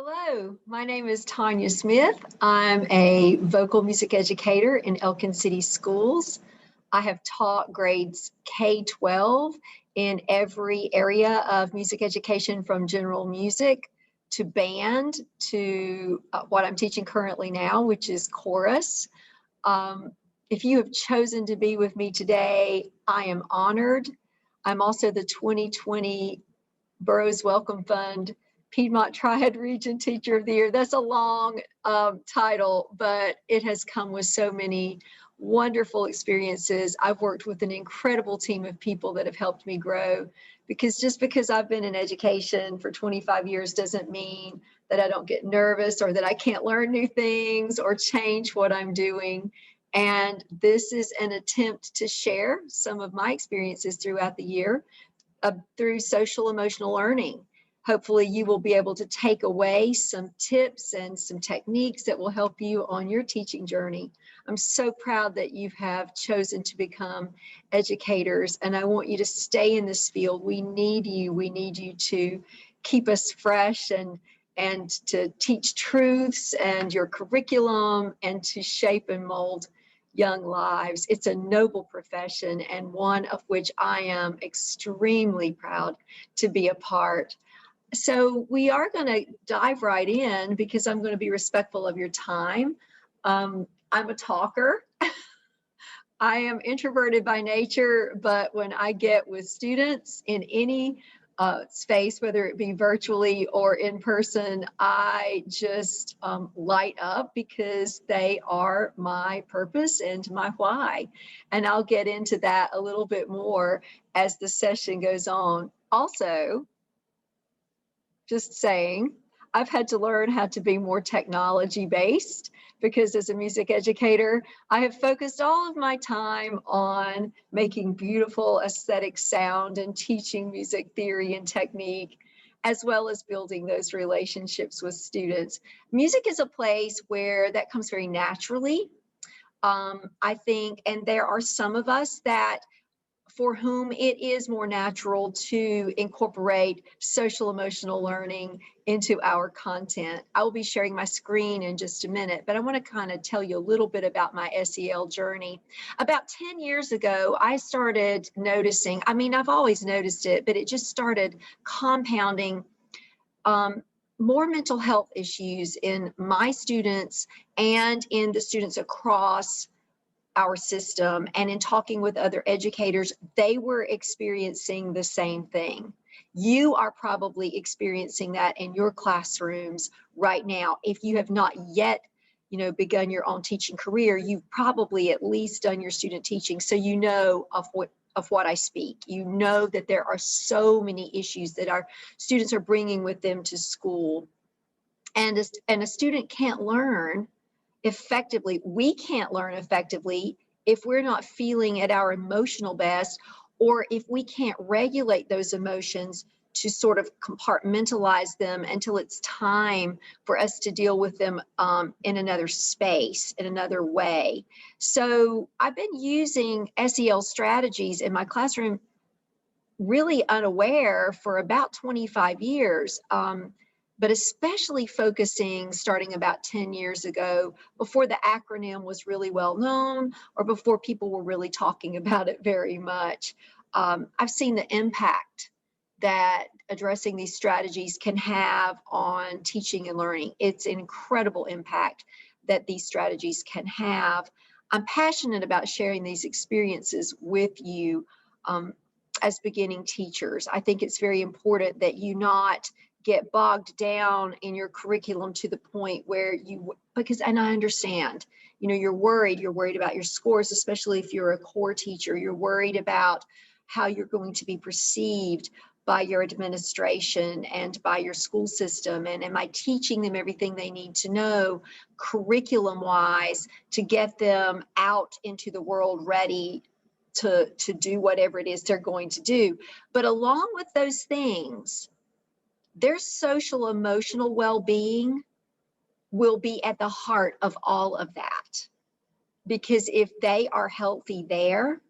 Hello, my name is Tanya Smith. I'm a vocal music educator in Elkin City Schools. I have taught grades K-12 in every area of music education, from general music to band to what I'm teaching currently now, which is chorus. If you have chosen to be with me today, I am honored. I'm also the 2020 Boroughs Welcome Fund Piedmont Triad Region Teacher of the Year. That's a long title, but it has come with so many wonderful experiences. I've worked with an incredible team of people that have helped me grow, because just because I've been in education for 25 years doesn't mean that I don't get nervous or that I can't learn new things or change what I'm doing. And this is an attempt to share some of my experiences throughout the year through social emotional learning. Hopefully you will be able to take away some tips and some techniques that will help you on your teaching journey. I'm so proud that you have chosen to become educators, and I want you to stay in this field. We need you. We need you to keep us fresh and to teach truths and your curriculum and to shape and mold young lives. It's a noble profession, and one of which I am extremely proud to be a part. So we are going to dive right in, because I'm going to be respectful of your time. I'm a talker. I am introverted by nature, but when I get with students in any space, whether it be virtually or in person, I just light up, because they are my purpose and my why. And I'll get into that a little bit more as the session goes on. Also, just saying, I've had to learn how to be more technology based, because as a music educator, I have focused all of my time on making beautiful aesthetic sound and teaching music theory and technique, as well as building those relationships with students. Music is a place where that comes very naturally, I think, and there are some of us that for whom it is more natural to incorporate social emotional learning into our content. I will be sharing my screen in just a minute, but I want to kind of tell you a little bit about my SEL journey. About 10 years ago, I started noticing, I've always noticed it, but it just started compounding more mental health issues in my students and in the students across our system. And in talking with other educators, they were experiencing the same thing. You are probably experiencing that in your classrooms right now. If you have not yet, begun your own teaching career, you've probably at least done your student teaching, so you know of what I speak. You know that there are so many issues that our students are bringing with them to school, and a student can't learn effectively. We can't learn effectively if we're not feeling at our emotional best, or if we can't regulate those emotions to sort of compartmentalize them until it's time for us to deal with them in another space, in another way. So I've been using SEL strategies in my classroom really unaware for about 25 years. But especially focusing starting about 10 years ago, before the acronym was really well known, or before people were really talking about it very much. I've seen the impact that addressing these strategies can have on teaching and learning. It's an incredible impact that these strategies can have. I'm passionate about sharing these experiences with you as beginning teachers. I think it's very important that you not get bogged down in your curriculum to the point where and I understand, you're worried about your scores, especially if you're a core teacher. You're worried about how you're going to be perceived by your administration and by your school system. And am I teaching them everything they need to know curriculum wise to get them out into the world ready to do whatever it is they're going to do? But along with those things, their social emotional well-being will be at the heart of all of that. Because if they are healthy there,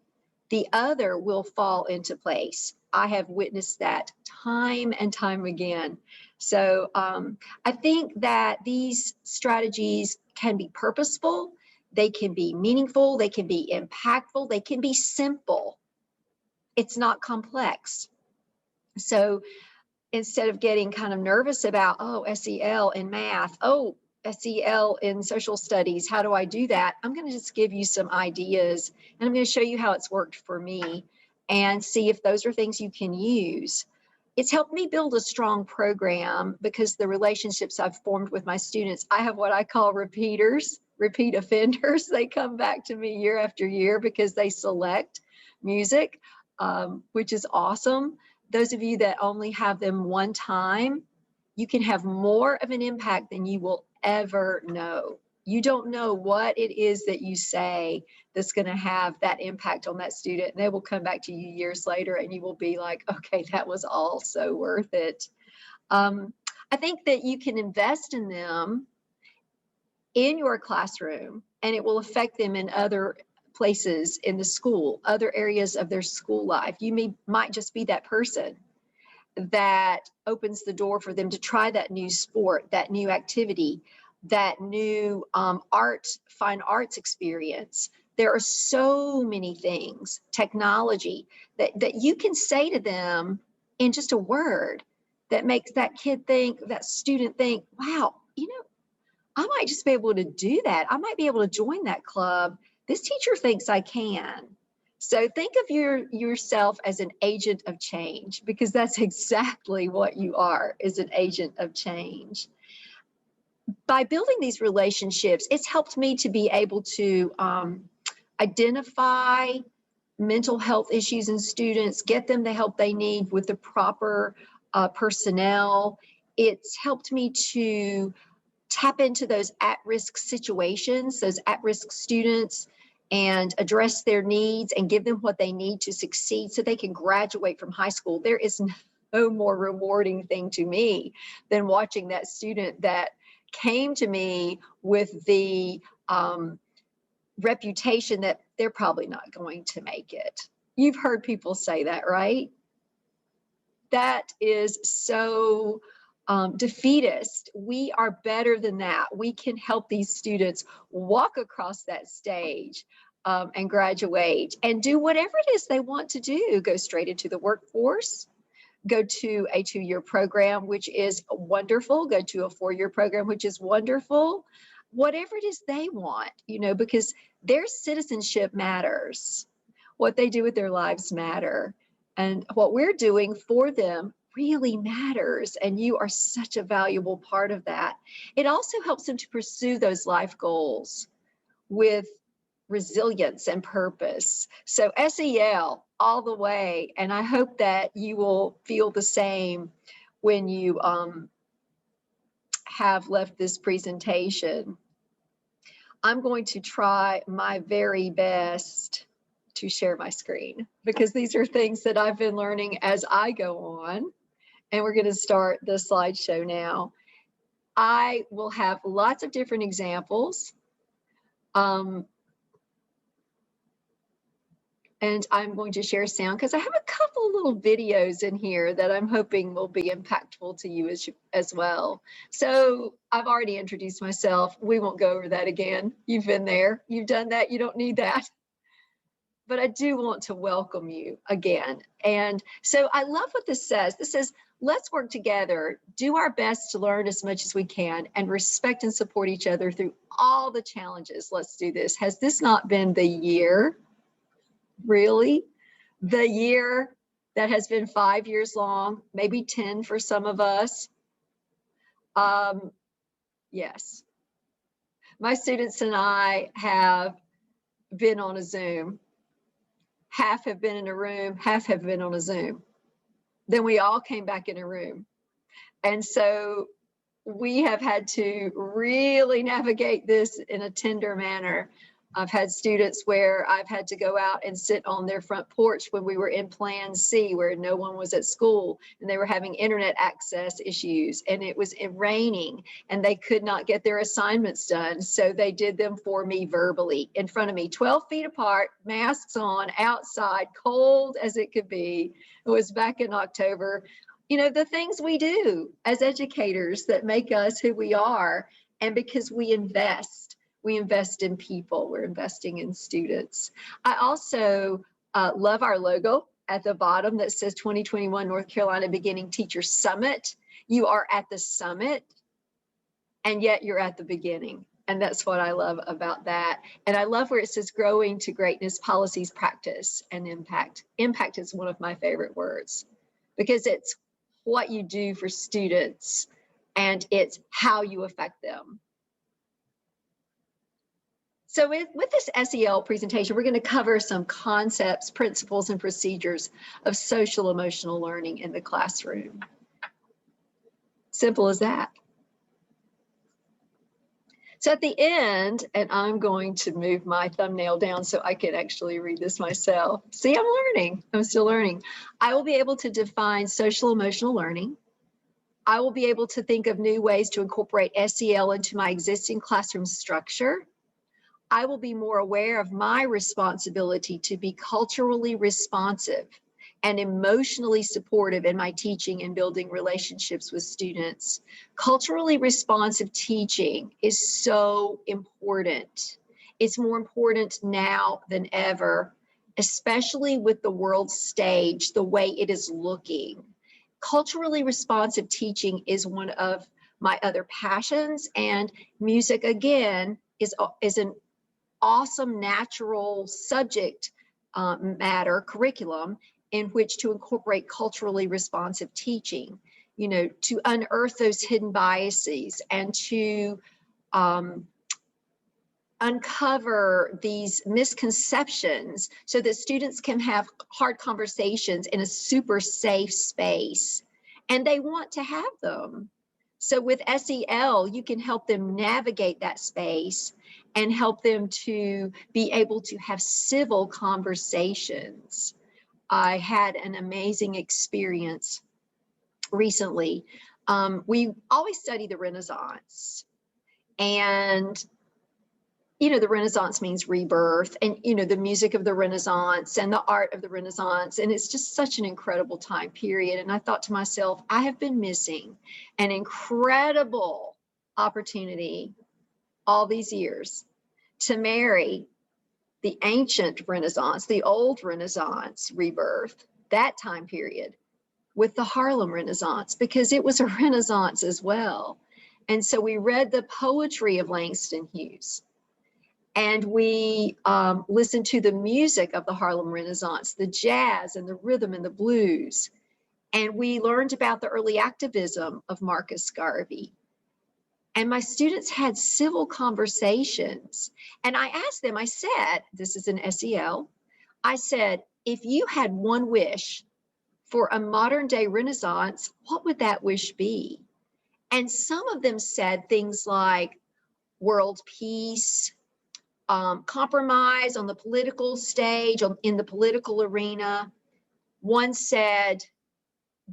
the other will fall into place. I have witnessed that time and time again. So I think that these strategies can be purposeful, they can be meaningful, they can be impactful, they can be simple. It's not complex. So instead of getting kind of nervous about, oh, SEL in math, oh, SEL in social studies, how do I do that? I'm going to just give you some ideas, and I'm going to show you how it's worked for me and see if those are things you can use. It's helped me build a strong program because the relationships I've formed with my students, I have what I call repeaters, repeat offenders. They come back to me year after year because they select music, which is awesome. Those of you that only have them one time, you can have more of an impact than you will ever know. You don't know what it is that you say that's going to have that impact on that student. And they will come back to you years later and you will be like, okay, that was all so worth it. I think that you can invest in them in your classroom and it will affect them in other places in the school, other areas of their school life. You might just be that person that opens the door for them to try that new sport, that new activity, that new fine arts experience. There are so many things, technology, that you can say to them in just a word that makes that kid think, that student think, wow, I might just be able to do that. I might be able to join that club. This teacher thinks I can. So think of yourself as an agent of change, because that's exactly what you are, is an agent of change. By building these relationships, it's helped me to be able to identify mental health issues in students, get them the help they need with the proper personnel. It's helped me to tap into those at-risk situations, those at-risk students, and address their needs and give them what they need to succeed so they can graduate from high school. There is no more rewarding thing to me than watching that student that came to me with the reputation that they're probably not going to make it. You've heard people say that, right? That is so defeatist. We are better than that. We can help these students walk across that stage and graduate and do whatever it is they want to do. Go straight into the workforce, go to a 2-year program, which is wonderful, go to a 4-year program, which is wonderful. Whatever it is they want, because their citizenship matters. What they do with their lives matter. And what we're doing for them really matters, and you are such a valuable part of that. It also helps them to pursue those life goals with resilience and purpose. So SEL all the way, and I hope that you will feel the same when you have left this presentation. I'm going to try my very best to share my screen, because these are things that I've been learning as I go on. And we're going to start the slideshow now. I will have lots of different examples. And I'm going to share sound because I have a couple little videos in here that I'm hoping will be impactful to you as well. So I've already introduced myself. We won't go over that again. You've been there. You've done that. You don't need that. But I do want to welcome you again. And so I love what this says. This says, let's work together, do our best to learn as much as we can, and respect and support each other through all the challenges. Let's do this. Has this not been the year? Really? The year that has been 5 years long, maybe 10 for some of us? Yes. My students and I have been on a Zoom. Half have been in a room, half have been on a Zoom. Then we all came back in a room. And so we have had to really navigate this in a tender manner. I've had students where I've had to go out and sit on their front porch when we were in Plan C, where no one was at school and they were having internet access issues and it was raining and they could not get their assignments done. So they did them for me verbally in front of me, 12 feet apart, masks on, outside, cold as it could be. It was back in October. You know, the things we do as educators that make us who we are, and because we invest in people, we're investing in students. I also love our logo at the bottom that says 2021 North Carolina Beginning Teacher Summit. You are at the summit, and yet you're at the beginning. And that's what I love about that. And I love where it says growing to greatness, policies, practice, and impact. Impact is one of my favorite words because it's what you do for students and it's how you affect them. So with this SEL presentation, we're going to cover some concepts, principles, and procedures of social emotional learning in the classroom. Simple as that. So at the end, and I'm going to move my thumbnail down so I can actually read this myself. See, I'm learning. I'm still learning. I will be able to define social emotional learning. I will be able to think of new ways to incorporate SEL into my existing classroom structure. I will be more aware of my responsibility to be culturally responsive and emotionally supportive in my teaching and building relationships with students. Culturally responsive teaching is so important. It's more important now than ever, especially with the world stage, the way it is looking. Culturally responsive teaching is one of my other passions, and music, again, is an awesome natural subject matter curriculum in which to incorporate culturally responsive teaching, you know, to unearth those hidden biases and to uncover these misconceptions so that students can have hard conversations in a super safe space, and they want to have them. So with SEL, you can help them navigate that space and help them to be able to have civil conversations. I had an amazing experience recently. We always study the Renaissance, and you know, the Renaissance means rebirth, and you know, the music of the Renaissance and the art of the Renaissance, and it's just such an incredible time period. And I thought to myself, I have been missing an incredible opportunity all these years to marry the ancient Renaissance, the old Renaissance rebirth, that time period, with the Harlem Renaissance, because it was a Renaissance as well. And so we read the poetry of Langston Hughes, and we listened to the music of the Harlem Renaissance, the jazz and the rhythm and the blues. And we learned about the early activism of Marcus Garvey. And my students had civil conversations. And I asked them, I said, this is an SEL, I said, if you had one wish for a modern day Renaissance, what would that wish be? And some of them said things like world peace, compromise on the political stage, in the political arena. One said,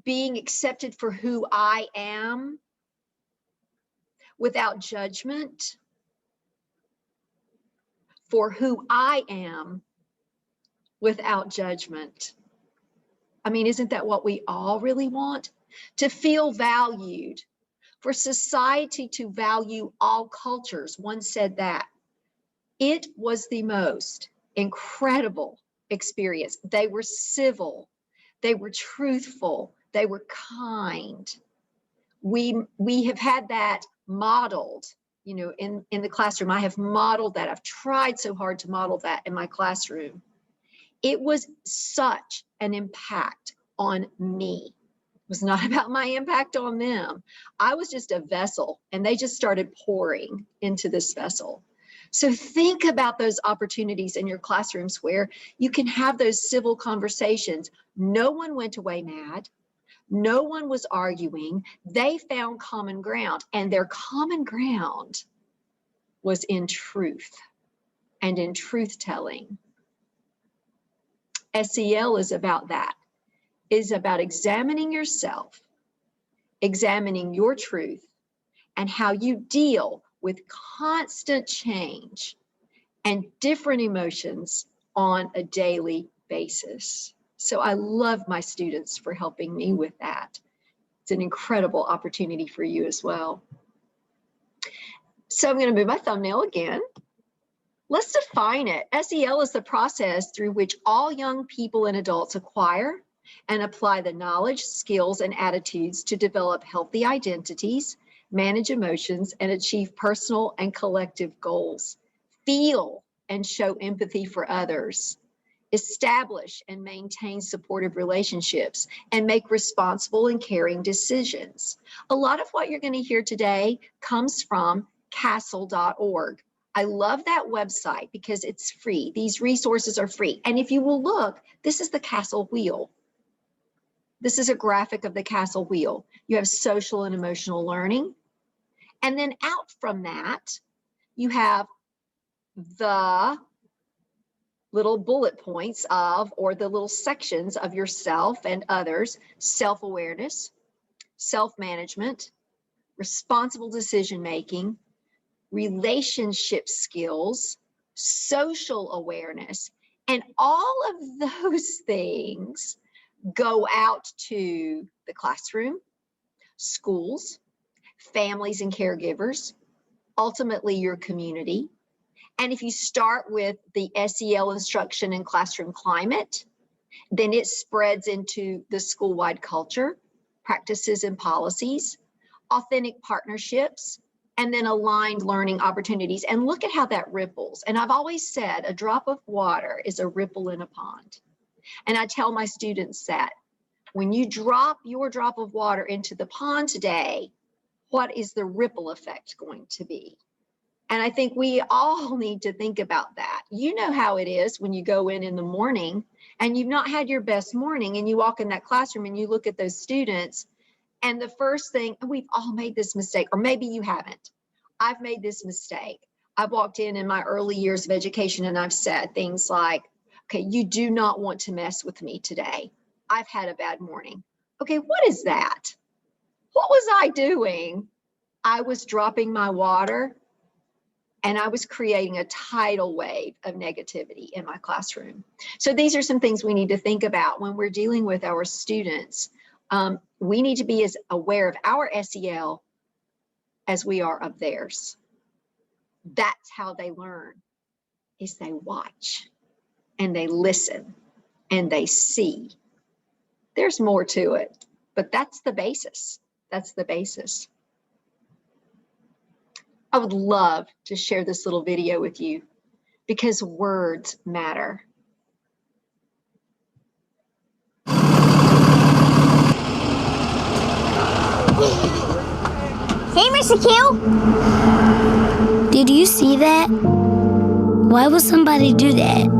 being accepted for who I am without judgment, for who I am without judgment. I mean, isn't that what we all really want? To feel valued, for society to value all cultures. One said that. It was the most incredible experience. They were civil, they were truthful, they were kind. We have had that modeled, you know, in the classroom. I have modeled that. I've tried so hard to model that in my classroom. It was such an impact on me. It was not about my impact on them. I was just a vessel, and they just started pouring into this vessel. So think about those opportunities in your classrooms where you can have those civil conversations. No one went away mad. No one was arguing. They found common ground, and their common ground was in truth and in truth-telling. SEL is about that. It is about examining yourself, examining your truth, and how you deal with constant change and different emotions on a daily basis. So I love my students for helping me with that. It's an incredible opportunity for you as well. So I'm going to move my thumbnail again. Let's define it. SEL is the process through which all young people and adults acquire and apply the knowledge, skills, and attitudes to develop healthy identities, manage emotions, and achieve personal and collective goals. Feel and show empathy for others. Establish and maintain supportive relationships, and make responsible and caring decisions. A lot of what you're going to hear today comes from castle.org. I love that website because it's free. These resources are free. And if you will look, this is the Castle wheel. This is a graphic of the Castle wheel. You have social and emotional learning. And then out from that, you have the little bullet points of, or the little sections of yourself and others: self-awareness, self-management, responsible decision-making, relationship skills, social awareness, and all of those things go out to the classroom, schools, families and caregivers, ultimately your community. And if you start with the SEL instruction and classroom climate, then it spreads into the school-wide culture, practices and policies, authentic partnerships, and then aligned learning opportunities. And look at how that ripples. And I've always said a drop of water is a ripple in a pond. And I tell my students that when you drop your drop of water into the pond today, what is the ripple effect going to be? And I think we all need to think about that. You know how it is when you go in the morning and you've not had your best morning, and you walk in that classroom and you look at those students, and the first thing, we've all made this mistake, or maybe you haven't. I've made this mistake. I've walked in my early years of education and I've said things like, okay, you do not want to mess with me today. I've had a bad morning. Okay, what is that? What was I doing? I was dropping my water, and I was creating a tidal wave of negativity in my classroom. So these are some things we need to think about when we're dealing with our students. We need to be as aware of our SEL as we are of theirs. That's how they learn, is they watch and they listen and they see. There's more to it, but that's the basis. That's the basis. I would love to share this little video with you because words matter. Hey, Mr. Q! Did you see that? Why would somebody do that?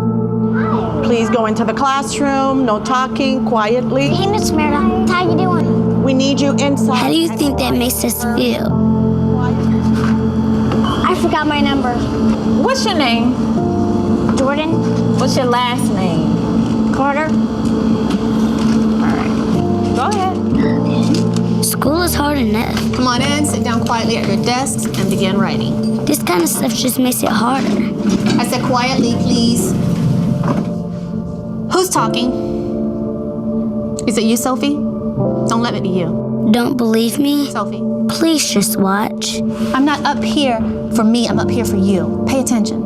Please go into the classroom, no talking, quietly. Hey, Miss Merida, how you doing? We need you inside. How do you think that makes us feel? I forgot my number. What's your name? Jordan. What's your last name? Carter. All right. Go ahead. School is hard enough. Come on in, sit down quietly at your desks, and begin writing. This kind of stuff just makes it harder. I said quietly, please. Who's talking? Is it you, Sophie? Don't let it be you. Don't believe me? Sophie. Please just watch. I'm not up here for me, I'm up here for you. Pay attention,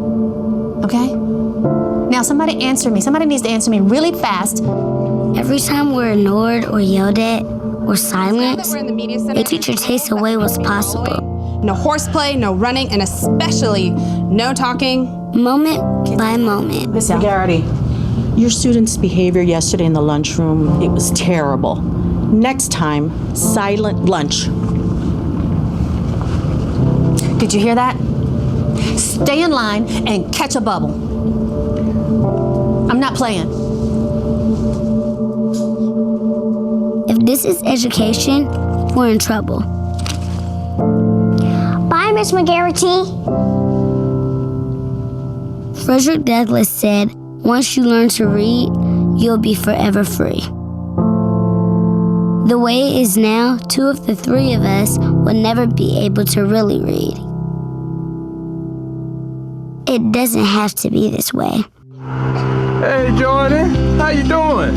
okay? Now somebody answer me. Somebody needs to answer me really fast. Every time we're ignored or yelled at or silenced, the teacher takes away what's possible. No horseplay, no running, and especially no talking. Moment by moment. Miss McGarity, your student's behavior yesterday in the lunchroom, it was terrible. Next time, silent lunch. Did you hear that? Stay in line and catch a bubble. I'm not playing. If this is education, we're in trouble. Bye, Miss McGarity. Frederick Douglass said, once you learn to read, you'll be forever free. The way it is now, 2 of the 3 of us will never be able to really read. It doesn't have to be this way. Hey, Jordan, how you doing?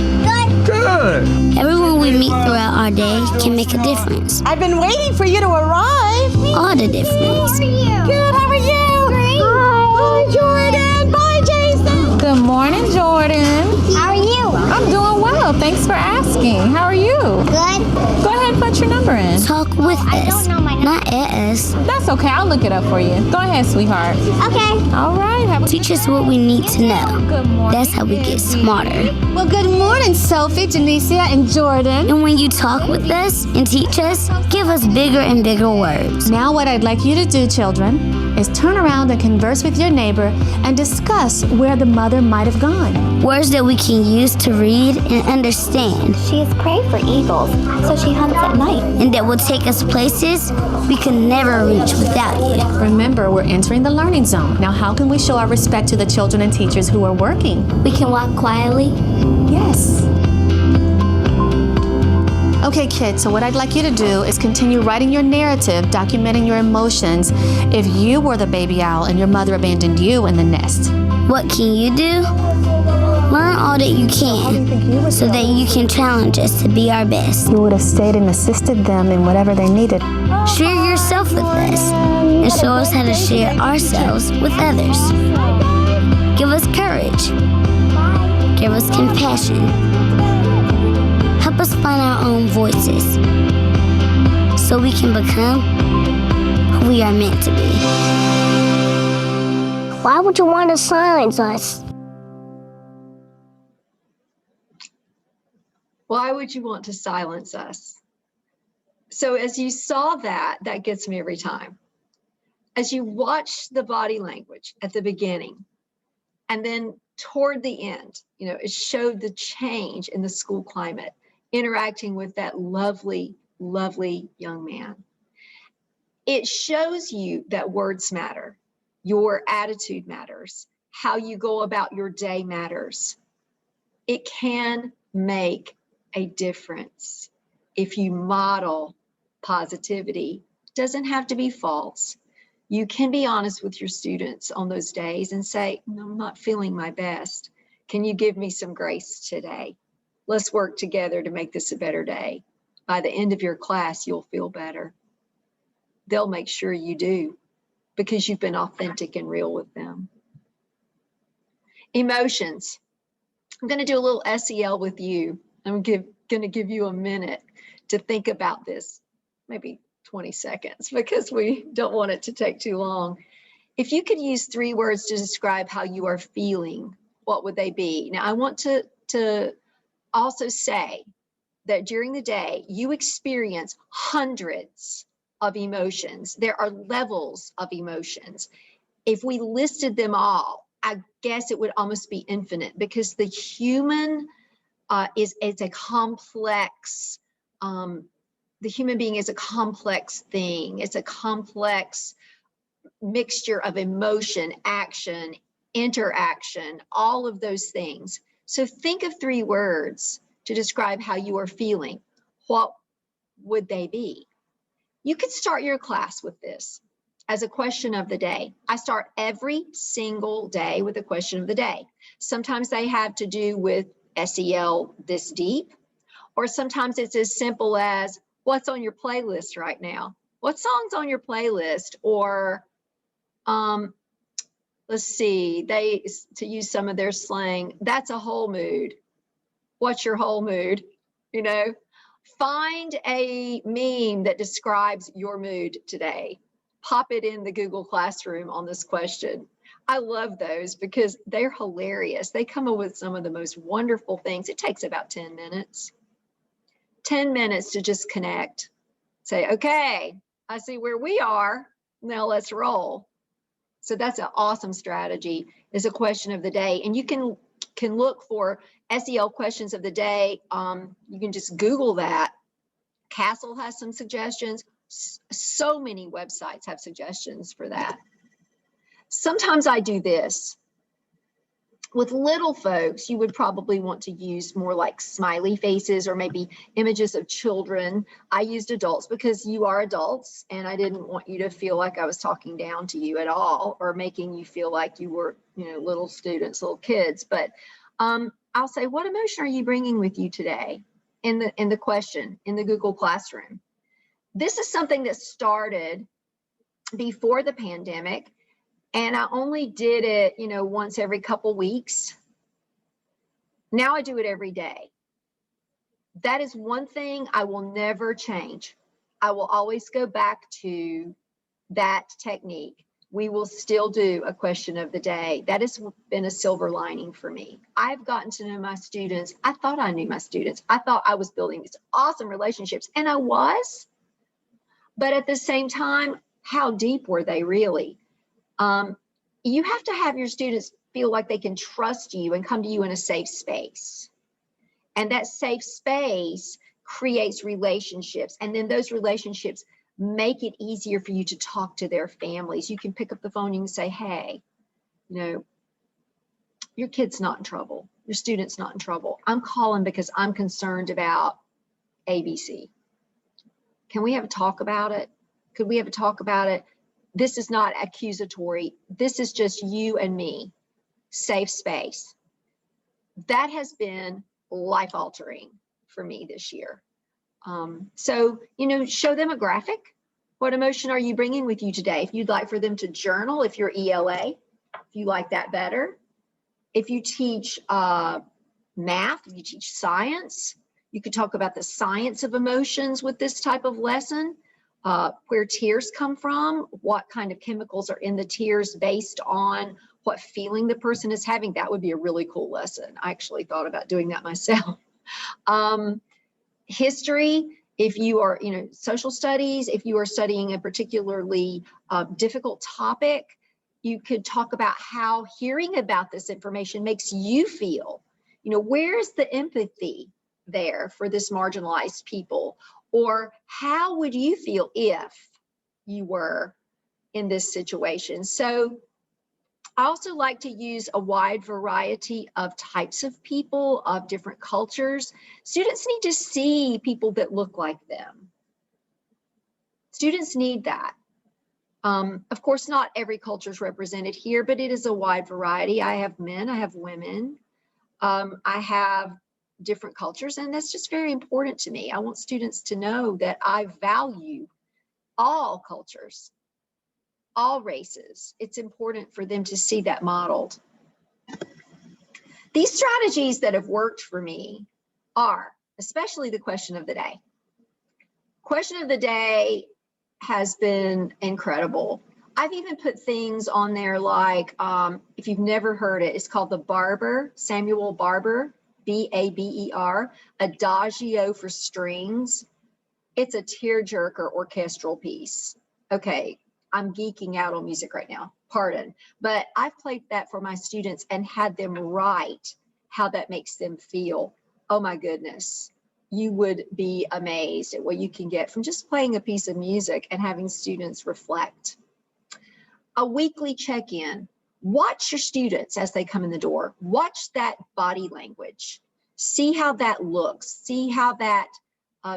Good. Everyone we meet throughout our day can make a difference. I've been waiting for you to arrive. All the difference. Good, how are you? Great. Hi, Jordan. Bye, Jason. Good morning, Jordan. How are you? I'm doing well. Thanks for asking. How are you? Good. Go ahead and put your number in. Talk with us, not at us. That's okay. I'll look it up for you. Go ahead, sweetheart. Okay. All right. Teach us what we need to know. Good morning. That's how we get smarter. Well, good morning, Sophie, Janicia, and Jordan. And when you talk with us and teach us, give us bigger and bigger words. Now what I'd like you to do, children, is turn around and converse with your neighbor and discuss where the mother might have gone. Words that we can use to read and understand. She is prey for eagles, so she hunts at night. And that will take us places we could never reach without you. Remember, we're entering the learning zone. Now, how can we show our respect to the children and teachers who are working? We can walk quietly. Yes. Okay, kids, so what I'd like you to do is continue writing your narrative, documenting your emotions if you were the baby owl and your mother abandoned you in the nest. What can you do? Learn all that you can so that you can challenge us to be our best. You would have stayed and assisted them in whatever they needed. Share yourself with us and show us how to share ourselves with others. Give us courage. Give us compassion. Help us find our own voices so we can become who we are meant to be. Why would you want to silence us? Why would you want to silence us? So as you saw that gets me every time. As you watch the body language at the beginning, and then toward the end, it showed the change in the school climate, interacting with that lovely, lovely young man. It shows you that words matter. Your attitude matters. How you go about your day matters. It can make a difference if you model positivity. It doesn't have to be false. You can be honest with your students on those days and say, no, I'm not feeling my best. Can you give me some grace today? Let's work together to make this a better day. By the end of your class, you'll feel better. They'll make sure you do because you've been authentic and real with them. Emotions. I'm going to do a little SEL with you. I'm going to give you a minute to think about this, maybe 20 seconds, because we don't want it to take too long. If you could use 3 words to describe how you are feeling, what would they be? Now, I want to also say that during the day, you experience hundreds of emotions. There are levels of emotions. If we listed them all, I guess it would almost be infinite, because the human is a complex, the human being is a complex thing. It's a complex mixture of emotion, action, interaction, all of those things. So think of 3 words to describe how you are feeling. What would they be? You could start your class with this as a question of the day. I start every single day with a question of the day. Sometimes they have to do with SEL this deep, or sometimes it's as simple as, what's on your playlist right now? What song's on your playlist? Or let's see, to use some of their slang, that's a whole mood. What's your whole mood? Find a meme that describes your mood today. Pop it in the Google Classroom on this question. I love those because they're hilarious. They come up with some of the most wonderful things. It takes about 10 minutes. 10 minutes to just connect. Say, okay, I see where we are. Now let's roll. So that's an awesome strategy, is a question of the day. And you can look for SEL questions of the day. You can just Google that. Castle has some suggestions. So many websites have suggestions for that. Sometimes I do this. With little folks, you would probably want to use more like smiley faces or maybe images of children. I used adults because you are adults, and I didn't want you to feel like I was talking down to you at all or making you feel like you were, little students, little kids. But I'll say, what emotion are you bringing with you today in the question in the Google Classroom? This is something that started before the pandemic. And I only did it, once every couple weeks. Now I do it every day. That is one thing I will never change. I will always go back to that technique. We will still do a question of the day. That has been a silver lining for me. I've gotten to know my students. I thought I knew my students. I thought I was building these awesome relationships, and I was. But at the same time, how deep were they really? You have to have your students feel like they can trust you and come to you in a safe space. And that safe space creates relationships. And then those relationships make it easier for you to talk to their families. You can pick up the phone and you can say, hey, your kid's not in trouble. Your student's not in trouble. I'm calling because I'm concerned about ABC. Can we have a talk about it? Could we have a talk about it? This is not accusatory. This is just you and me, safe space. That has been life altering for me this year. So, show them a graphic. What emotion are you bringing with you today? If you'd like for them to journal, if you're ELA, if you like that better. If you teach math, if you teach science, you could talk about the science of emotions with this type of lesson. Where tears come from, what kind of chemicals are in the tears based on what feeling the person is having. That would be a really cool lesson. I actually thought about doing that myself. History, if you are, social studies, if you are studying a particularly difficult topic, you could talk about how hearing about this information makes you feel. Where's the empathy there for this marginalized people? Or how would you feel if you were in this situation? So I also like to use a wide variety of types of people, of different cultures. Students need to see people that look like them. Students need that. Of course, not every culture is represented here, but it is a wide variety. I have men, I have women, I have different cultures, and that's just very important to me. I want students to know that I value all cultures, all races. It's important for them to see that modeled. These strategies that have worked for me are, especially the question of the day. Question of the day has been incredible. I've even put things on there like, if you've never heard it, it's called the Samuel Barber, B-A-B-E-R, Adagio for strings. It's a tearjerker orchestral piece. Okay, I'm geeking out on music right now, pardon. But I've played that for my students and had them write how that makes them feel. Oh my goodness, you would be amazed at what you can get from just playing a piece of music and having students reflect. A weekly check-in. Watch your students as they come in the door. Watch that body language. See how that looks. See how that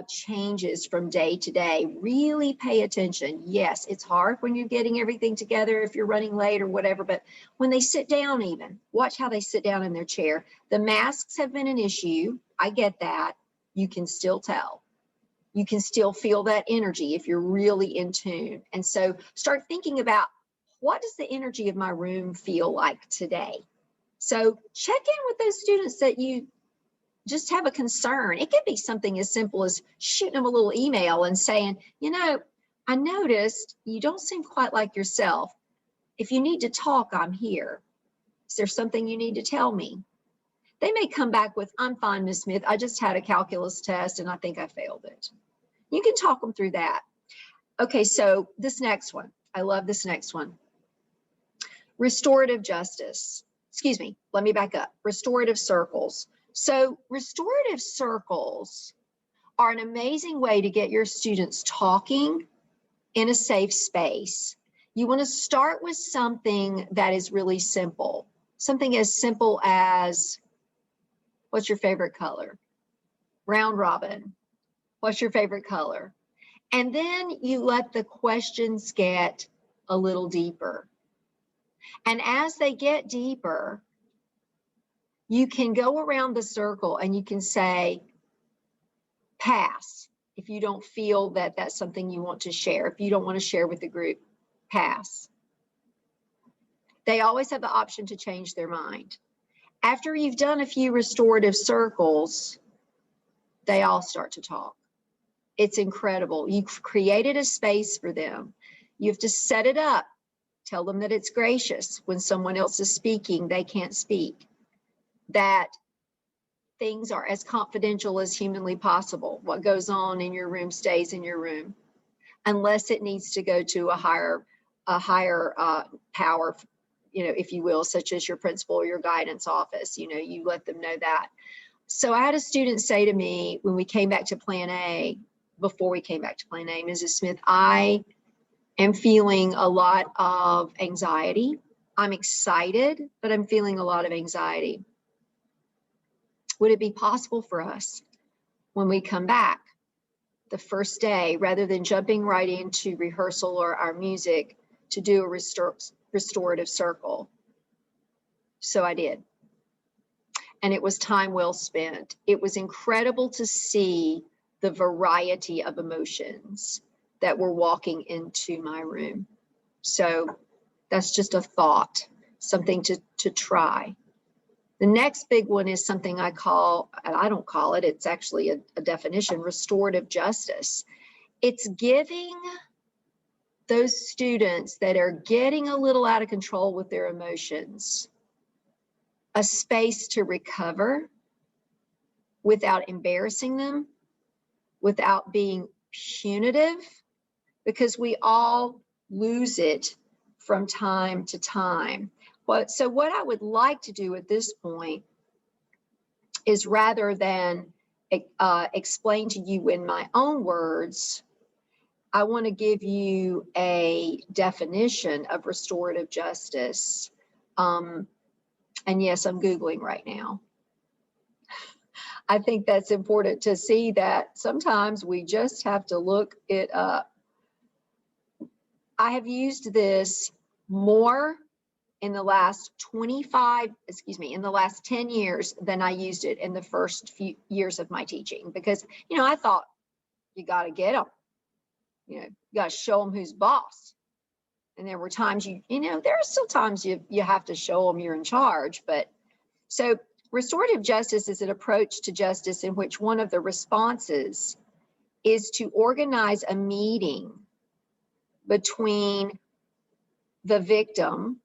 changes from day to day. Really pay attention. Yes, it's hard when you're getting everything together, if you're running late or whatever, but when they sit down even, watch how they sit down in their chair. The masks have been an issue. I get that. You can still tell. You can still feel that energy if you're really in tune. And so start thinking about, what does the energy of my room feel like today? So check in with those students that you just have a concern. It could be something as simple as shooting them a little email and saying, I noticed you don't seem quite like yourself. If you need to talk, I'm here. Is there something you need to tell me? They may come back with, I'm fine, Ms. Smith. I just had a calculus test and I think I failed it. You can talk them through that. Okay, so this next one, I love this next one. Restorative justice. Excuse me, let me back up. Restorative circles. So restorative circles are an amazing way to get your students talking in a safe space. You want to start with something that is really simple. Something as simple as, what's your favorite color? Round robin, what's your favorite color? And then you let the questions get a little deeper. And as they get deeper, you can go around the circle and you can say, pass, if you don't feel that that's something you want to share. If you don't want to share with the group, pass. They always have the option to change their mind. After you've done a few restorative circles, they all start to talk. It's incredible. You've created a space for them. You have to set it up. Tell them that it's gracious. When someone else is speaking, they can't speak. That things are as confidential as humanly possible. What goes on in your room stays in your room, unless it needs to go to a higher power, if you will, such as your principal or your guidance office. You let them know that. So I had a student say to me when we came back to Plan A, before we came back to Plan A, Mrs. Smith, I am feeling a lot of anxiety. I'm excited, but I'm feeling a lot of anxiety. Would it be possible for us when we come back the first day, rather than jumping right into rehearsal or our music, to do a restorative circle? So I did. And it was time well spent. It was incredible to see the variety of emotions that were walking into my room. So that's just a thought, something to try. The next big one is something I call, and I don't call it, it's actually a definition, restorative justice. It's giving those students that are getting a little out of control with their emotions a space to recover without embarrassing them, without being punitive, because we all lose it from time to time. So what I would like to do at this point is, rather than explain to you in my own words, I want to give you a definition of restorative justice. And yes, I'm Googling right now. I think that's important to see that sometimes we just have to look it up. I have used this more in the last 10 years than I used it in the first few years of my teaching, because, I thought you got to get them, you got to show them who's boss. And there were times there are still times you have to show them you're in charge. But so restorative justice is an approach to justice in which one of the responses is to organize a meeting between the victim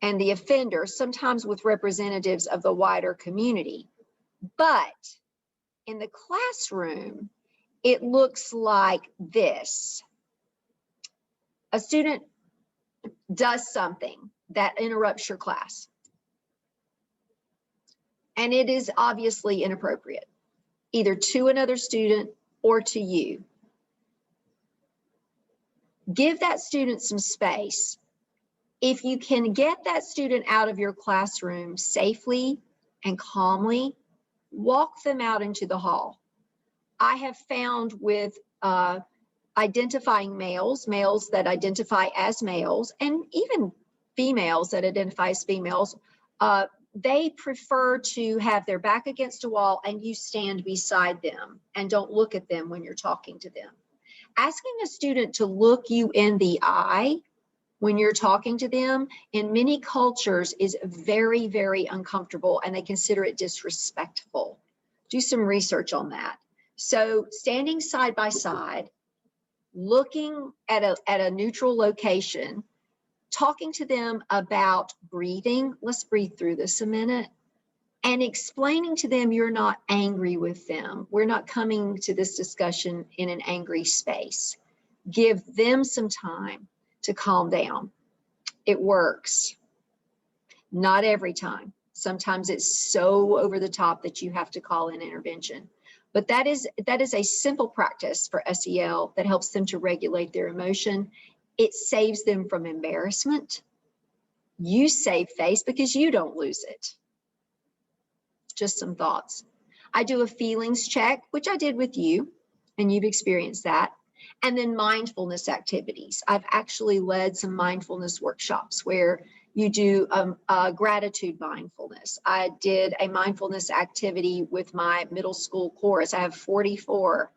and the offender, sometimes with representatives of the wider community. But in the classroom, it looks like this. A student does something that interrupts your class, and it is obviously inappropriate, either to another student or to you. Give that student some space. If you can get that student out of your classroom safely and calmly, walk them out into the hall. I have found with identifying males that identify as males, and even females that identify as females, they prefer to have their back against a wall and you stand beside them and don't look at them when you're talking to them. Asking a student to look you in the eye when you're talking to them in many cultures is very, very uncomfortable, and they consider it disrespectful. Do some research on that. So standing side by side, looking at a neutral location, talking to them about breathing, let's breathe through this a minute, and explaining to them you're not angry with them. We're not coming to this discussion in an angry space. Give them some time to calm down. It works. Not every time. Sometimes it's so over the top that you have to call in intervention. But that is a simple practice for SEL that helps them to regulate their emotion. It saves them from embarrassment. You save face because you don't lose it. Just some thoughts. I do a feelings check, which I did with you, and you've experienced that. And then mindfulness activities. I've actually led some mindfulness workshops where you do gratitude mindfulness. I did a mindfulness activity with my middle school chorus. I have 44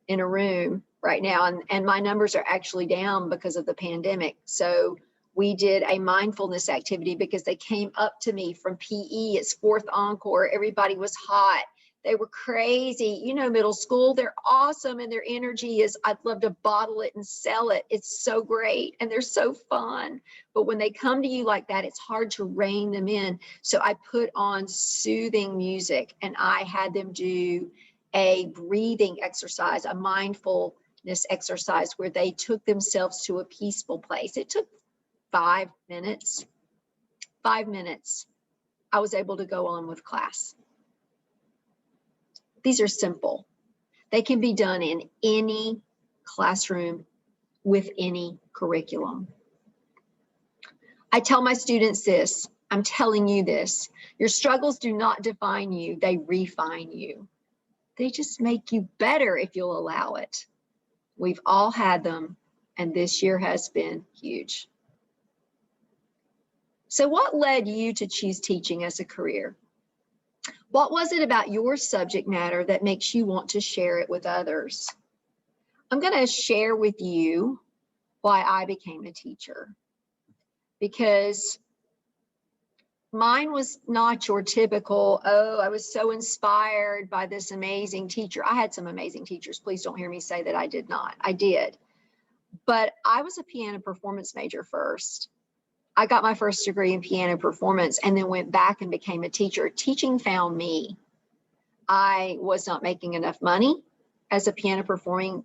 in a room right now, and my numbers are actually down because of the pandemic. So we did a mindfulness activity because they came up to me from PE. It's fourth encore. Everybody was hot. They were crazy. You know, middle school, they're awesome. And their energy is, I'd love to bottle it and sell it. It's so great. And they're so fun. But when they come to you like that, it's hard to rein them in. So I put on soothing music, and I had them do a breathing exercise, a mindfulness exercise where they took themselves to a peaceful place. It took 5 minutes. 5 minutes. I was able to go on with class. These are simple. They can be done in any classroom with any curriculum. I tell my students this, I'm telling you this, your struggles do not define you, they refine you. They just make you better if you'll allow it. We've all had them, and this year has been huge. So what led you to choose teaching as a career? What was it about your subject matter that makes you want to share it with others? I'm going to share with you why I became a teacher, because mine was not your typical, oh, I was so inspired by this amazing teacher. I had some amazing teachers. Please don't hear me say that I did not. I did. But I was a piano performance major first. I got my first degree in piano performance and then went back and became a teacher. Teaching found me. I was not making enough money as a piano performing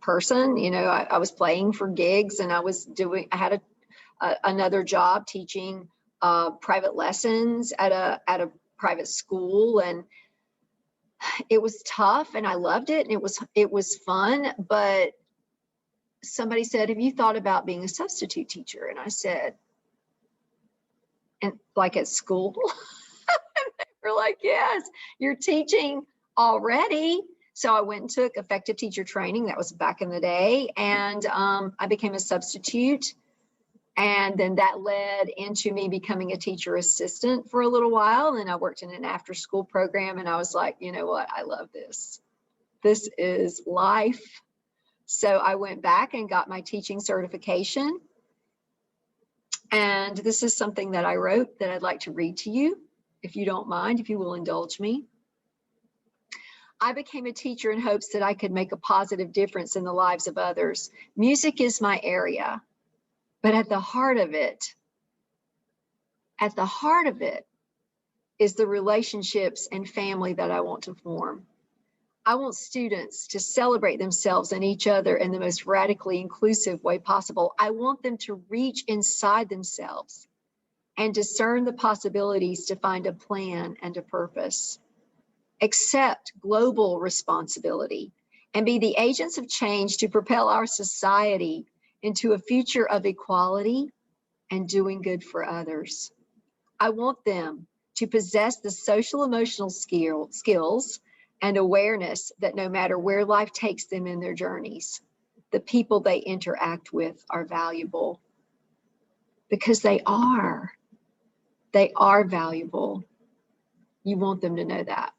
person. You know, I was playing for gigs, and I had another job teaching private lessons at a private school, and it was tough, and I loved it, and it was fun. But somebody said, have you thought about being a substitute teacher? And I said, and like at school? We're like, yes, you're teaching already. So I went and took effective teacher training. That was back in the day. And I became a substitute. And then that led into me becoming a teacher assistant for a little while. And I worked in an after school program, and I was like, you know what? I love this. This is life. So I went back and got my teaching certification. And this is something that I wrote that I'd like to read to you, if you don't mind, if you will indulge me. I became a teacher in hopes that I could make a positive difference in the lives of others. Music is my area, but at the heart of it is the relationships and family that I want to form. I want students to celebrate themselves and each other in the most radically inclusive way possible. I want them to reach inside themselves and discern the possibilities to find a plan and a purpose. Accept global responsibility and be the agents of change to propel our society into a future of equality and doing good for others. I want them to possess the social emotional skills and awareness that no matter where life takes them in their journeys, the people they interact with are valuable, because they are valuable. You want them to know that.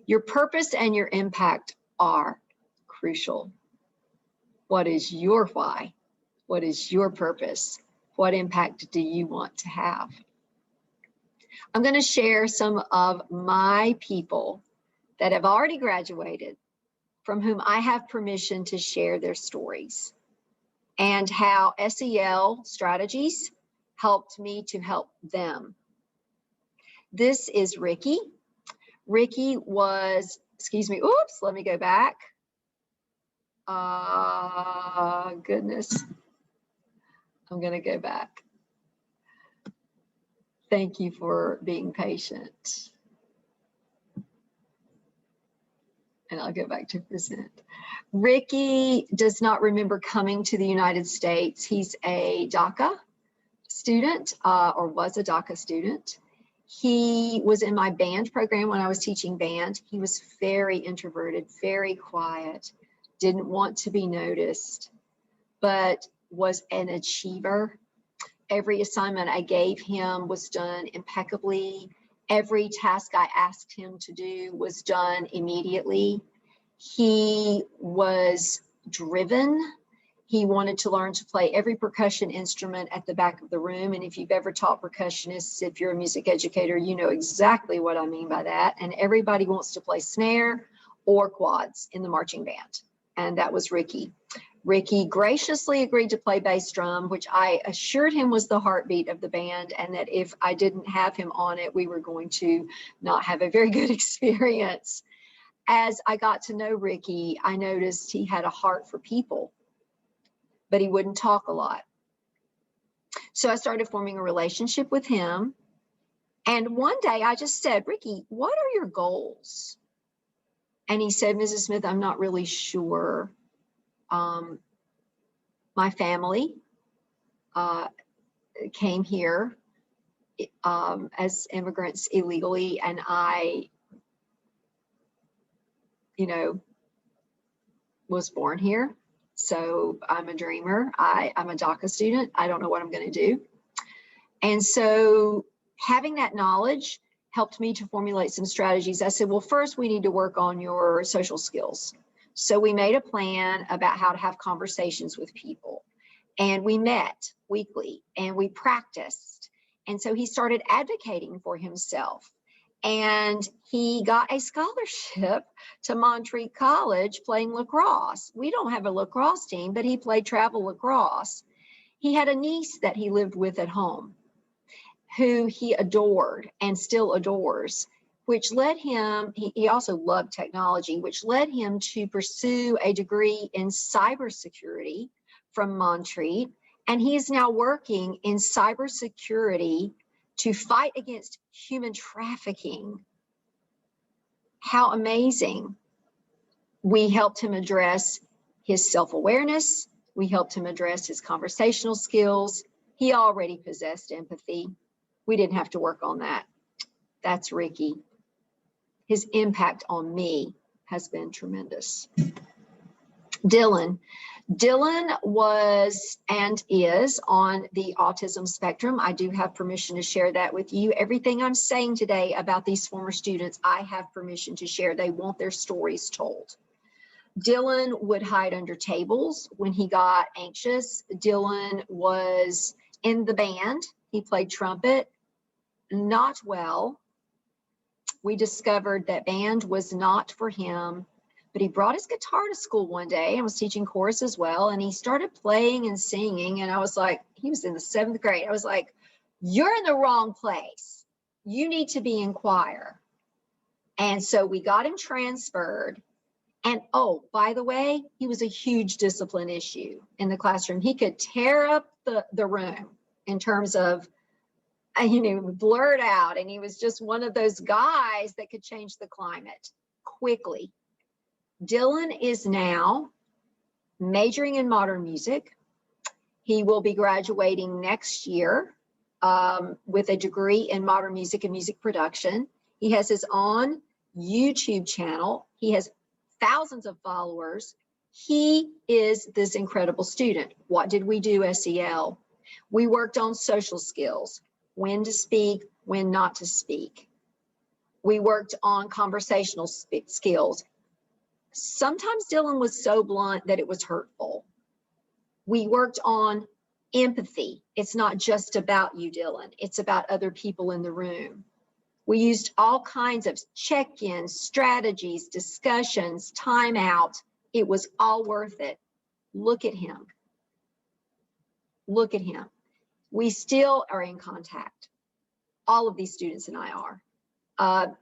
Your purpose and your impact are crucial. What is your why? What is your purpose? What impact do you want to have? I'm going to share some of my people that have already graduated, from whom I have permission to share their stories, and how SEL strategies helped me to help them. This is Ricky. Ricky was, excuse me, oops, let me go back. Goodness. I'm going to go back. Thank you for being patient. And I'll go back to present. Ricky does not remember coming to the United States. He's a DACA student, or was a DACA student. He was in my band program when I was teaching band. He was very introverted, very quiet, didn't want to be noticed, but was an achiever. Every assignment I gave him was done impeccably. Every task I asked him to do was done immediately. He was driven. He wanted to learn to play every percussion instrument at the back of the room. And if you've ever taught percussionists, if you're a music educator, you know exactly what I mean by that. And everybody wants to play snare or quads in the marching band. And that was Ricky. Ricky graciously agreed to play bass drum, which I assured him was the heartbeat of the band, and that if I didn't have him on it, we were going to not have a very good experience. As I got to know Ricky, I noticed he had a heart for people, but he wouldn't talk a lot. So I started forming a relationship with him. And one day I just said, Ricky, what are your goals? And he said, Mrs. Smith, I'm not really sure. My family came here as immigrants illegally, and I, was born here. So I'm a dreamer. I'm a DACA student. I don't know what I'm going to do. And so having that knowledge helped me to formulate some strategies. I said, well, first we need to work on your social skills. So we made a plan about how to have conversations with people, and we met weekly and we practiced. And so he started advocating for himself, and he got a scholarship to Montreat College playing lacrosse. We don't have a lacrosse team, but he played travel lacrosse. He had a niece that he lived with at home who he adored and still adores, which led him, he also loved technology, which led him to pursue a degree in cybersecurity from Montreat. And he is now working in cybersecurity to fight against human trafficking. How amazing. We helped him address his self-awareness. We helped him address his conversational skills. He already possessed empathy. We didn't have to work on that. That's Ricky. His impact on me has been tremendous. Dylan was and is on the autism spectrum. I do have permission to share that with you. Everything I'm saying today about these former students, I have permission to share. They want their stories told. Dylan would hide under tables when he got anxious. Dylan was in the band. He played trumpet, not well. We discovered that band was not for him, but he brought his guitar to school one day and was teaching chorus as well. And he started playing and singing. And I was like, he was in the 7th grade. I was like, you're in the wrong place. You need to be in choir. And so we got him transferred. And oh, by the way, he was a huge discipline issue in the classroom. He could tear up the room in terms of, blurt out. And he was just one of those guys that could change the climate quickly. Dylan is now majoring in modern music. He will be graduating next year with a degree in modern music and music production. He has his own YouTube channel. He has thousands of followers. He is this incredible student. What did we do, SEL? We worked on social skills, when to speak, when not to speak. We worked on conversational skills. Sometimes Dylan was so blunt that it was hurtful. We worked on empathy. It's not just about you, Dylan. It's about other people in the room. We used all kinds of check-ins, strategies, discussions, timeout. It was all worth it. Look at him. Look at him. We still are in contact. All of these students and I are.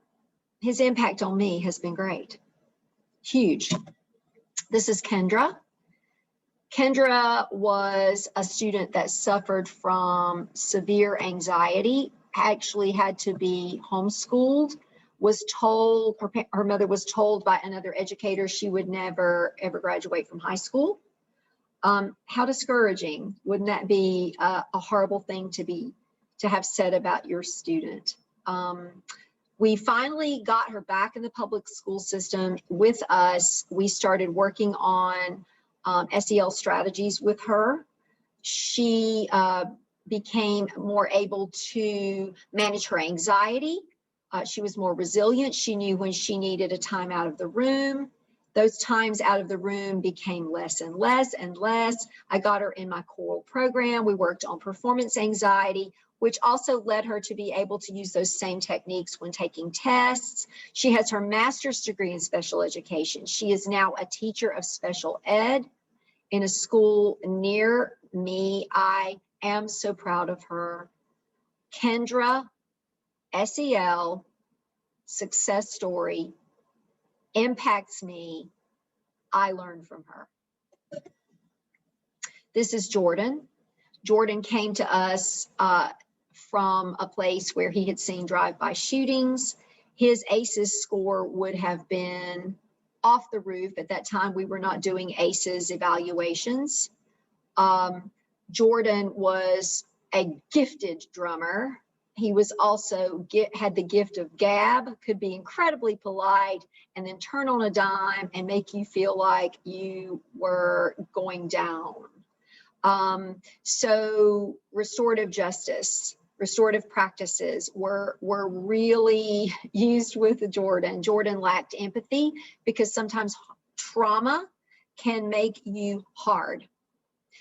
His impact on me has been great. Huge. This is Kendra. Kendra was a student that suffered from severe anxiety, actually had to be homeschooled, was told, her mother was told by another educator she would never ever graduate from high school. How discouraging. Wouldn't that be a horrible thing to have said about your student? We finally got her back in the public school system with us. We started working on SEL strategies with her. She became more able to manage her anxiety. She was more resilient. She knew when she needed a time out of the room. Those times out of the room became less and less and less. I got her in my choral program. We worked on performance anxiety, which also led her to be able to use those same techniques when taking tests. She has her master's degree in special education. She is now a teacher of special ed in a school near me. I am so proud of her. Kendra, SEL, success story, impacts me. I learned from her. This is Jordan. Jordan came to us from a place where he had seen drive-by shootings. His ACEs score would have been off the roof. At that time, we were not doing ACEs evaluations. Jordan was a gifted drummer. He was also had the gift of gab, could be incredibly polite and then turn on a dime and make you feel like you were going down. So restorative justice, restorative practices were really used with Jordan. Jordan lacked empathy because sometimes trauma can make you hard.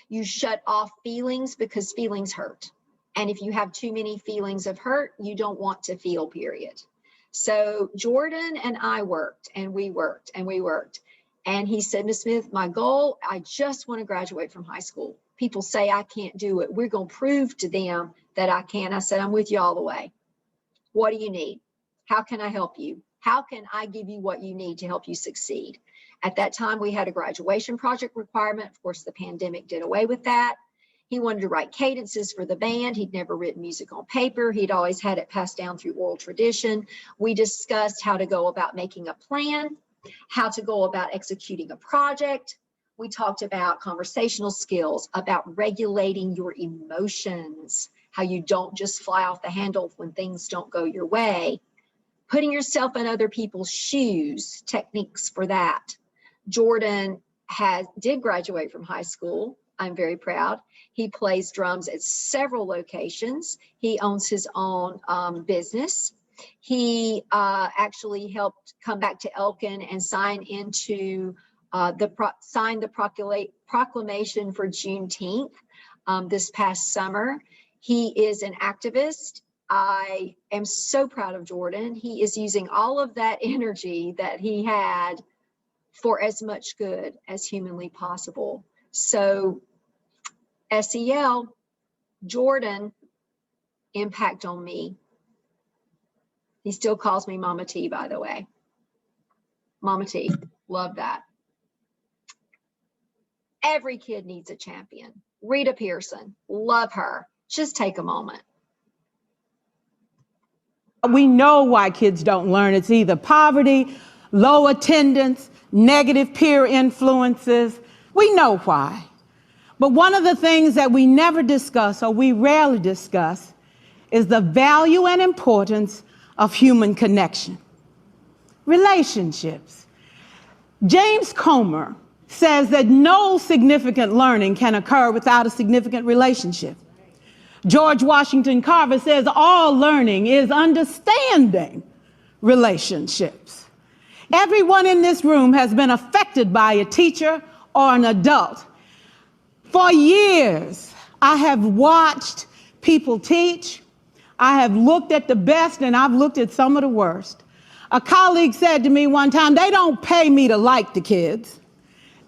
You shut off feelings because feelings hurt. And if you have too many feelings of hurt, you don't want to feel, period. So Jordan and I worked and we worked and we worked. And he said, Ms. Smith, my goal, I just want to graduate from high school. People say I can't do it. We're going to prove to them that I can. I said, I'm with you all the way. What do you need? How can I help you? How can I give you what you need to help you succeed? At that time, we had a graduation project requirement. Of course, the pandemic did away with that. He wanted to write cadences for the band. He'd never written music on paper. He'd always had it passed down through oral tradition. We discussed how to go about making a plan, how to go about executing a project. We talked about conversational skills, about regulating your emotions, how you don't just fly off the handle when things don't go your way, putting yourself in other people's shoes, techniques for that. Jordan did graduate from high school. I'm very proud. He plays drums at several locations. He owns his own business. He actually helped come back to Elkin and sign into signed the proclamation for Juneteenth this past summer. He is an activist. I am so proud of Jordan. He is using all of that energy that he had for as much good as humanly possible. So SEL, Jordan, impact on me. He still calls me Mama T, by the way. Mama T, love that. Every kid needs a champion. Rita Pearson, love her. Just take a moment. We know why kids don't learn. It's either poverty, low attendance, negative peer influences. We know why. But one of the things that we never discuss, or we rarely discuss, is the value and importance of human connection. Relationships. James Comer says that no significant learning can occur without a significant relationship. George Washington Carver says all learning is understanding relationships. Everyone in this room has been affected by a teacher or an adult. For years, I have watched people teach. I have looked at the best and I've looked at some of the worst. A colleague said to me one time, they don't pay me to like the kids.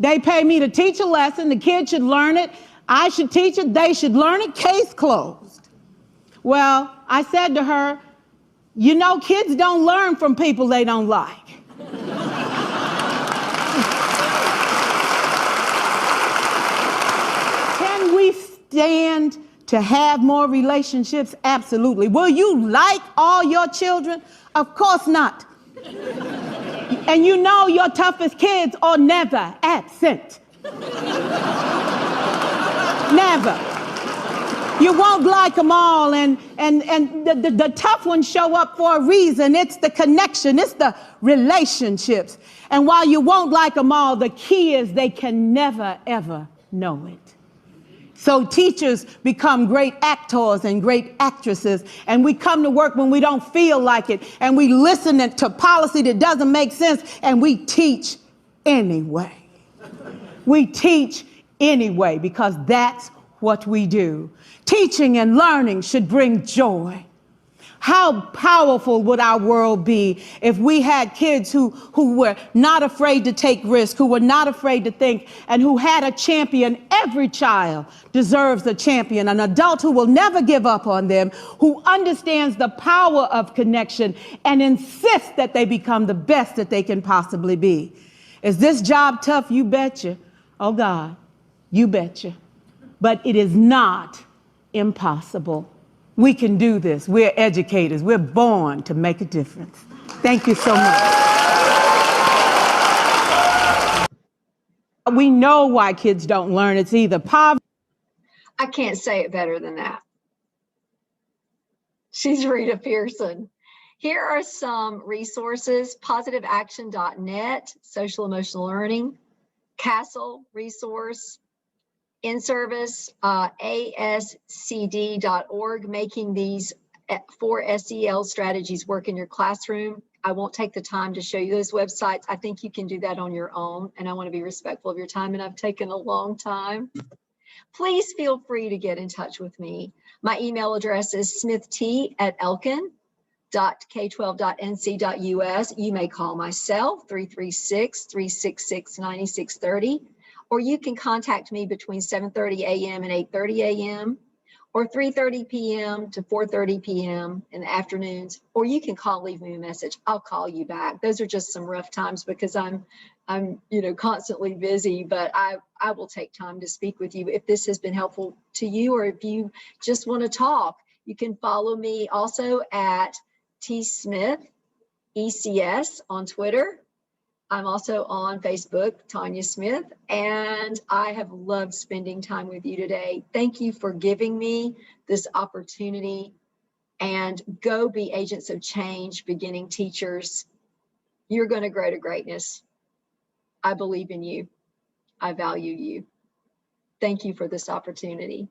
They pay me to teach a lesson. The kids should learn it. I should teach it. They should learn it. Case closed. Well, I said to her, you know, kids don't learn from people they don't like. Can we stand to have more relationships? Absolutely. Will you like all your children? Of course not. And you know your toughest kids are never absent. Never. You won't like them all, and the tough ones show up for a reason. It's the connection, it's the relationships. And while you won't like them all, the key is they can never, ever know it. So teachers become great actors and great actresses, and we come to work when we don't feel like it, and we listen to policy that doesn't make sense, and we teach anyway. We teach anyway because that's what we do. Teaching and learning should bring joy. How powerful would our world be if we had kids who were not afraid to take risks, who were not afraid to think, and who had a champion? Every child deserves a champion, an adult who will never give up on them, who understands the power of connection and insists that they become the best that they can possibly be. Is this job tough? You betcha. Oh God, you betcha. But it is not impossible. We can do this. We're educators. We're born to make a difference. Thank you so much. We know why kids don't learn. It's either poverty. I can't say it better than that. She's Rita Pearson. Here are some resources: positiveaction.net, social emotional learning, Castle resource, in-service, ASCD.org, making these 4 SEL strategies work in your classroom. I won't take the time to show you those websites. I think you can do that on your own, and I want to be respectful of your time, and I've taken a long time. Please feel free to get in touch with me. My email address is smith.t@elkin.k12.nc.us. You may call myself, 336-366-9630. Or you can contact me between 7:30 a.m. and 8:30 a.m. or 3:30 p.m. to 4:30 p.m. in the afternoons. Or you can leave me a message. I'll call you back. Those are just some rough times because I'm constantly busy, but I will take time to speak with you. If this has been helpful to you, or if you just want to talk, you can follow me also at tsmithECS on Twitter. I'm also on Facebook, Tanya Smith, and I have loved spending time with you today. Thank you for giving me this opportunity, and go be agents of change, beginning teachers. You're going to grow to greatness. I believe in you. I value you. Thank you for this opportunity.